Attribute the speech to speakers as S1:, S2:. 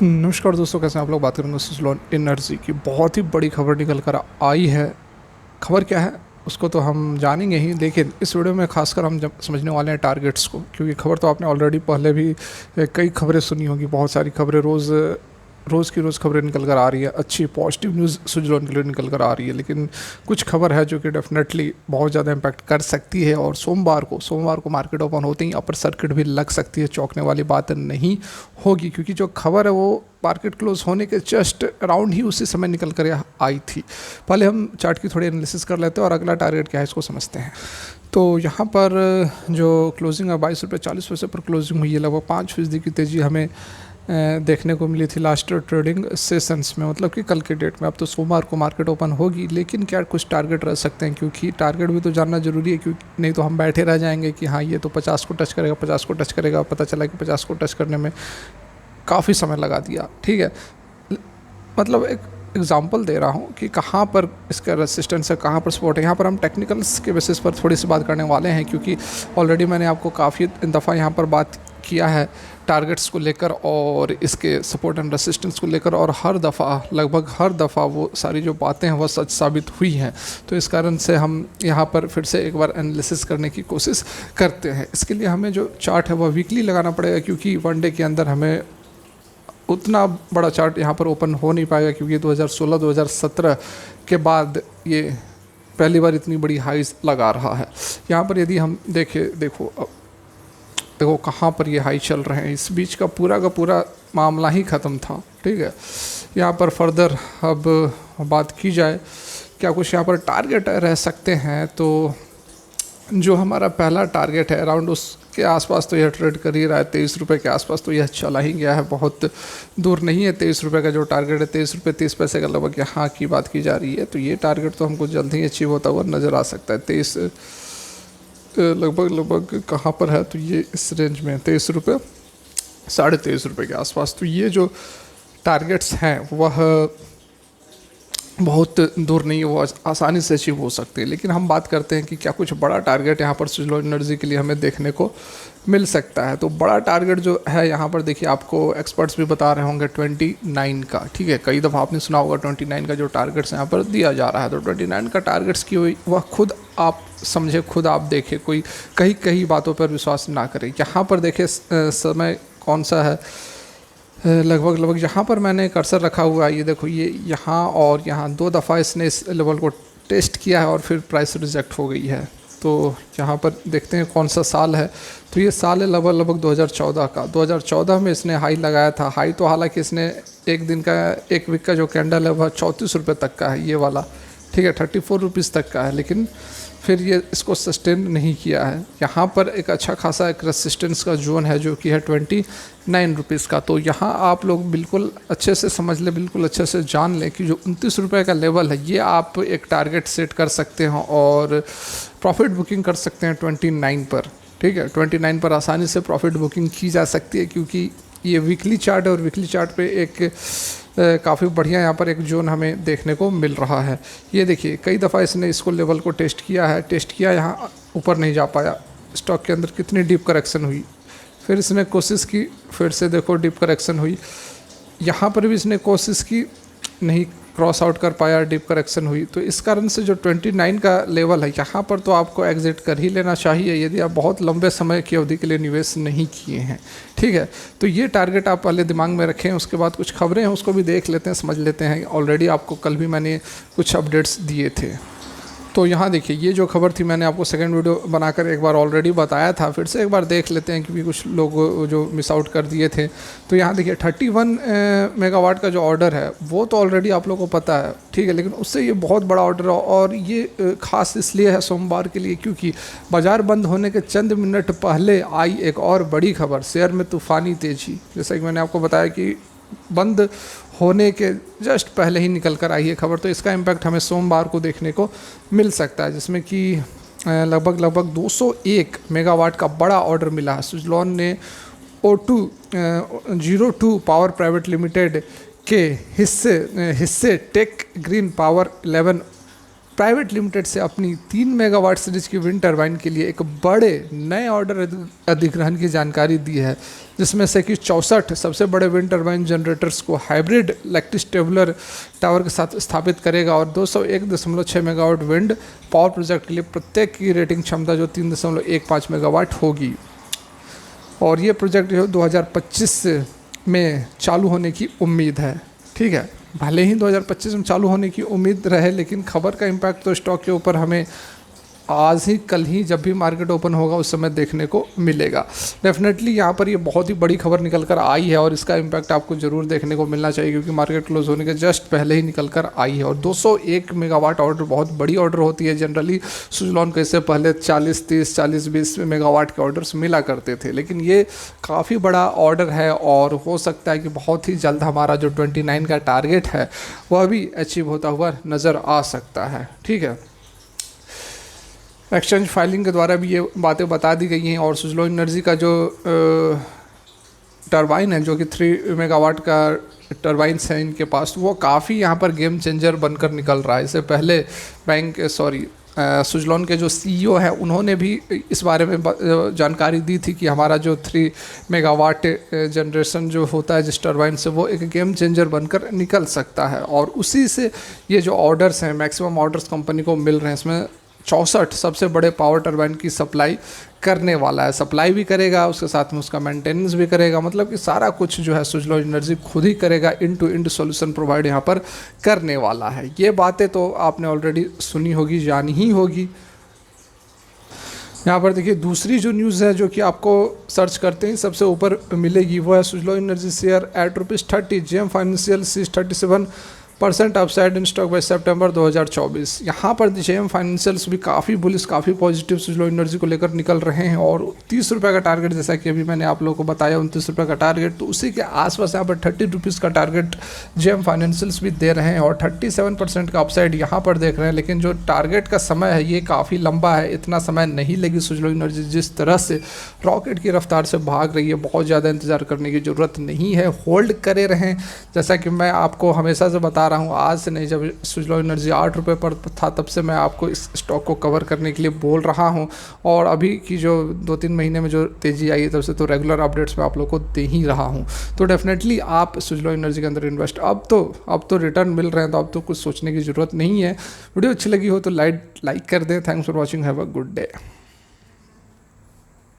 S1: नमस्कार दोस्तों, कैसे हैं आप लोग। बात करेंगे सुज़लोन एनर्जी की। बहुत ही बड़ी खबर निकल कर आई है। खबर क्या है उसको तो हम जानेंगे ही, लेकिन इस वीडियो में खासकर हम जब समझने वाले हैं टारगेट्स को, क्योंकि खबर तो आपने ऑलरेडी पहले भी कई खबरें सुनी होंगी। बहुत सारी खबरें रोज़ की रोज़ खबरें निकल कर आ रही है। अच्छी पॉजिटिव न्यूज़ सुजलोन के लिए निकल कर आ रही है, लेकिन कुछ खबर है जो कि डेफिनेटली बहुत ज़्यादा इम्पैक्ट कर सकती है। और सोमवार को मार्केट ओपन होते ही अपर सर्किट भी लग सकती है। चौंकने वाली बात नहीं होगी, क्योंकि जो खबर है वो मार्केट क्लोज होने के जस्ट अराउंड ही उसी समय निकल कर आई थी। पहले हम चार्ट की थोड़ी एनालिसिस कर लेते हैं और अगला टारगेट क्या है इसको समझते हैं। तो यहाँ पर जो क्लोजिंग है 22.40 पर क्लोजिंग हुई है। लगभग 5% की तेज़ी हमें देखने को मिली थी लास्ट ट्रेडिंग सेशंस में, मतलब कि कल के डेट में। अब तो सोमवार को मार्केट ओपन होगी, लेकिन क्या कुछ टारगेट रह सकते हैं, क्योंकि टारगेट भी तो जानना जरूरी है। क्योंकि नहीं तो हम बैठे रह जाएंगे कि हाँ ये तो 50 को टच करेगा, 50 को टच करेगा। पता चला कि 50 को टच करने में काफ़ी समय लगा दिया। ठीक है, मतलब एक एग्जांपल दे रहा हूँ कि कहाँ पर इसका रेसिस्टेंस है, कहाँ पर सपोर्ट है। यहाँ पर हम टेक्निकल्स के बेसिस पर थोड़ी सी बात करने वाले हैं, क्योंकि ऑलरेडी मैंने आपको काफ़ी दफ़ा यहाँ पर बात किया है टारगेट्स को लेकर और इसके सपोर्ट एंड रेसिस्टेंस को लेकर, और लगभग हर दफ़ा वो सारी जो बातें हैं वह सच साबित हुई हैं। तो इस कारण से हम यहाँ पर फिर से एक बार एनालिसिस करने की कोशिश करते हैं। इसके लिए हमें जो चार्ट है वह वीकली लगाना पड़ेगा, क्योंकि वन डे के अंदर हमें उतना बड़ा चार्ट यहाँ पर ओपन हो नहीं पाएगा, क्योंकि 2016-2017 के बाद ये पहली बार इतनी बड़ी हाइज लगा रहा है। यहाँ पर यदि हम देखो कहाँ पर ये हाई चल रहे हैं। इस बीच का पूरा मामला ही ख़त्म था। ठीक है, यहाँ पर फर्दर अब बात की जाए, क्या कुछ यहाँ पर टारगेट रह सकते हैं। तो जो हमारा पहला टारगेट है अराउंड उसके आसपास तो यह ट्रेड कर ही रहा है। 23 रुपये के आसपास तो यह चला ही गया है, बहुत दूर नहीं है। 23 रुपये का जो टारगेट है, 23 रुपये 30 पैसे का लगभग यहाँ की बात की जा रही है। तो ये टारगेट तो हमको जल्द ही अचीव होता हुआ नज़र आ सकता है। 23 लगभग कहाँ पर है, तो ये इस रेंज में 23 रुपये 23.5 रुपये के आसपास। तो ये जो टारगेट्स हैं वह बहुत दूर नहीं है, वो आसानी से अचीव हो सकते हैं। लेकिन हम बात करते हैं कि क्या कुछ बड़ा टारगेट यहाँ पर सुज़लोन एनर्जी के लिए हमें देखने को मिल सकता है। तो बड़ा टारगेट जो है यहाँ पर देखिए, आपको एक्सपर्ट्स भी बता रहे होंगे 29 का। ठीक है, कई दफ़ा आपने सुना होगा 29 का जो टारगेट्स यहाँ पर दिया जा रहा है। तो 29 का टारगेट्स की हुई वह खुद आप समझे, खुद आप देखें, कोई कई बातों पर विश्वास ना करें। यहाँ पर देखें समय कौन सा है, लगभग यहाँ पर मैंने कर्सर रखा हुआ है। ये देखो, ये यहाँ और यहाँ 2 दफ़ा इसने इस लेवल को टेस्ट किया है और फिर प्राइस रिजेक्ट हो गई है। तो यहाँ पर देखते हैं कौन सा साल है। तो ये साल है लगभग 2014 का। 2014 में इसने हाई लगाया था। हाई तो हालांकि इसने एक वीक का जो कैंडल है वह 34 रुपये तक का है, ये वाला। ठीक है, 34 रुपीज़ तक का है, लेकिन फिर ये इसको सस्टेन नहीं किया है। यहाँ पर एक अच्छा खासा एक रेसिस्टेंस का जोन है जो कि है 29 रुपीज़ का। तो यहाँ आप लोग बिल्कुल अच्छे से समझ लें, बिल्कुल अच्छे से जान लें कि जो 29 रुपये का लेवल है, ये आप एक टारगेट सेट कर सकते हैं और प्रॉफिट बुकिंग कर सकते हैं 29 पर। ठीक है, 29 पर आसानी से प्रॉफिट बुकिंग की जा सकती है, क्योंकि ये वीकली चार्ट है और वीकली चार्ट पे एक काफ़ी बढ़िया यहाँ पर एक जोन हमें देखने को मिल रहा है। ये देखिए, कई दफ़ा इसने इसको लेवल को टेस्ट किया, यहाँ ऊपर नहीं जा पाया। स्टॉक के अंदर कितनी डीप करेक्शन हुई, फिर इसने कोशिश की, फिर से देखो डीप करेक्शन हुई। यहाँ पर भी इसने कोशिश की, नहीं क्रॉस आउट कर पाया, डीप करेक्शन हुई। तो इस कारण से जो 29 का लेवल है, यहाँ पर तो आपको एग्जिट कर ही लेना चाहिए यदि आप बहुत लंबे समय की अवधि के लिए निवेश नहीं किए हैं। ठीक है, तो ये टारगेट आप पहले दिमाग में रखें। उसके बाद कुछ खबरें हैं उसको भी देख लेते हैं, समझ लेते हैं। ऑलरेडी आपको कल भी मैंने कुछ अपडेट्स दिए थे। तो यहाँ देखिए, ये जो खबर थी मैंने आपको सेकंड वीडियो बनाकर एक बार ऑलरेडी बताया था। फिर से एक बार देख लेते हैं, क्योंकि कुछ लोग जो मिस आउट कर दिए थे। तो यहाँ देखिए 31 मेगावाट का जो ऑर्डर है वो तो ऑलरेडी आप लोगों को पता है। ठीक है, लेकिन उससे ये बहुत बड़ा ऑर्डर है, और ये खास इसलिए है सोमवार के लिए, क्योंकि बाज़ार बंद होने के चंद मिनट पहले आई एक और बड़ी खबर, शेयर में तूफ़ानी तेज़ी। जैसा कि मैंने आपको बताया कि बंद होने के जस्ट पहले ही निकल कर आई है खबर। तो इसका इम्पैक्ट हमें सोमवार को देखने को मिल सकता है, जिसमें कि लगभग 201 मेगावाट का बड़ा ऑर्डर मिला है। सुज़लोन ने O2 पावर प्राइवेट लिमिटेड के हिस्से Tech Green Power 11 private limited से अपनी 3 मेगावाट सीरीज की विंड टरबाइन के लिए एक बड़े नए ऑर्डर अधिग्रहण की जानकारी दी है, जिसमें से कि 64 सबसे बड़े विंड टरबाइन जनरेटर्स को हाइब्रिड इलेक्ट्रिक टेबुलर टावर के साथ स्थापित करेगा और 201.6 मेगावाट विंड पावर प्रोजेक्ट के लिए प्रत्येक की रेटिंग क्षमता जो 3.15 मेगावाट होगी। और ये प्रोजेक्ट जो 2025 में चालू होने की उम्मीद है। ठीक है, भले ही 2025 में चालू होने की उम्मीद रहे, लेकिन खबर का इम्पैक्ट तो स्टॉक के ऊपर हमें आज ही कल ही जब भी मार्केट ओपन होगा उस समय देखने को मिलेगा। डेफिनेटली यहाँ पर ये बहुत ही बड़ी खबर निकल कर आई है और इसका इम्पैक्ट आपको ज़रूर देखने को मिलना चाहिए, क्योंकि मार्केट क्लोज होने के जस्ट पहले ही निकल कर आई है। और 201 मेगावाट ऑर्डर बहुत बड़ी ऑर्डर होती है। जनरली सुजलॉन को इससे पहले 40-30, 40-20 मेगावाट के ऑर्डर्स मिला करते थे, लेकिन ये काफ़ी बड़ा ऑर्डर है और हो सकता है कि बहुत ही जल्द हमारा जो 29 का टारगेट है वह भी अचीव होता हुआ नज़र आ सकता है। ठीक है, एक्सचेंज फाइलिंग के द्वारा भी ये बातें बता दी गई हैं। और सुजलॉन एनर्जी का जो टरबाइन है, जो कि 3 मेगावाट का टरबाइन्स है इनके पास, वो काफ़ी यहाँ पर गेम चेंजर बनकर निकल रहा है। इससे पहले सुजलॉन के जो सीईओ हैं उन्होंने भी इस बारे में जानकारी दी थी कि हमारा जो 3 मेगावाट जनरेशन जो होता है जिस टरबाइन से, वो एक गेम चेंजर बनकर निकल सकता है। और उसी से ये जो ऑर्डर्स हैं, मैक्सिमम ऑर्डर्स कंपनी को मिल रहे हैं, इसमें 64 सबसे बड़े पावर टरबाइन की सप्लाई करने वाला है। सप्लाई भी करेगा, उसके साथ में उसका मेंटेनेंस भी करेगा, मतलब कि सारा कुछ जो है सुजलॉन एनर्जी खुद ही करेगा। End to end solution provide यहाँ पर करने वाला है। ये बातें तो आपने ऑलरेडी सुनी होगी, जानी ही होगी। यहाँ पर देखिए दूसरी जो न्यूज़ है जो कि आपको सर्च करते ही सबसे ऊपर मिलेगी, वो है Suzlon Energy share at ₹30। JM Financial sees 37% upside in stock by September 2024। यहाँ पर जेएम फाइनेंशियल्स भी काफ़ी बुलिश, काफ़ी पॉजिटिव सुजलॉन एनर्जी को लेकर निकल रहे हैं। और ₹30 का टारगेट, जैसा कि अभी मैंने आप लोगों को बताया ₹29 का टारगेट, तो उसी के आसपास यहाँ पर ₹30 का टारगेट जेएम फाइनेंशियल्स भी दे रहे हैं और 37% का अपसाइड यहाँ पर देख रहे हैं। लेकिन जो टारगेट का समय है ये काफ़ी लंबा है, इतना समय नहीं लेगी सुजलॉन एनर्जी। जिस तरह से रॉकेट की रफ्तार से भाग रही है, बहुत ज़्यादा इंतजार करने की ज़रूरत नहीं है, होल्ड करे रहें। जैसा कि मैं आपको हमेशा से बता रहा हूँ, आज से नहीं, जब सुजलॉन एनर्जी ₹8 पर था तब से मैं आपको इस स्टॉक को कवर करने के लिए बोल रहा हूँ। और अभी की जो 2-3 महीने में जो तेज़ी आई है तब से तो रेगुलर अपडेट्स मैं आप लोग को दे ही रहा हूँ। तो डेफिनेटली आप सुजलॉन एनर्जी के अंदर इन्वेस्ट, अब तो रिटर्न मिल रहे हैं, तो अब तो कुछ सोचने की ज़रूरत नहीं है। वीडियो अच्छी लगी हो तो लाइक कर दें। Thanks for watching, have a good day.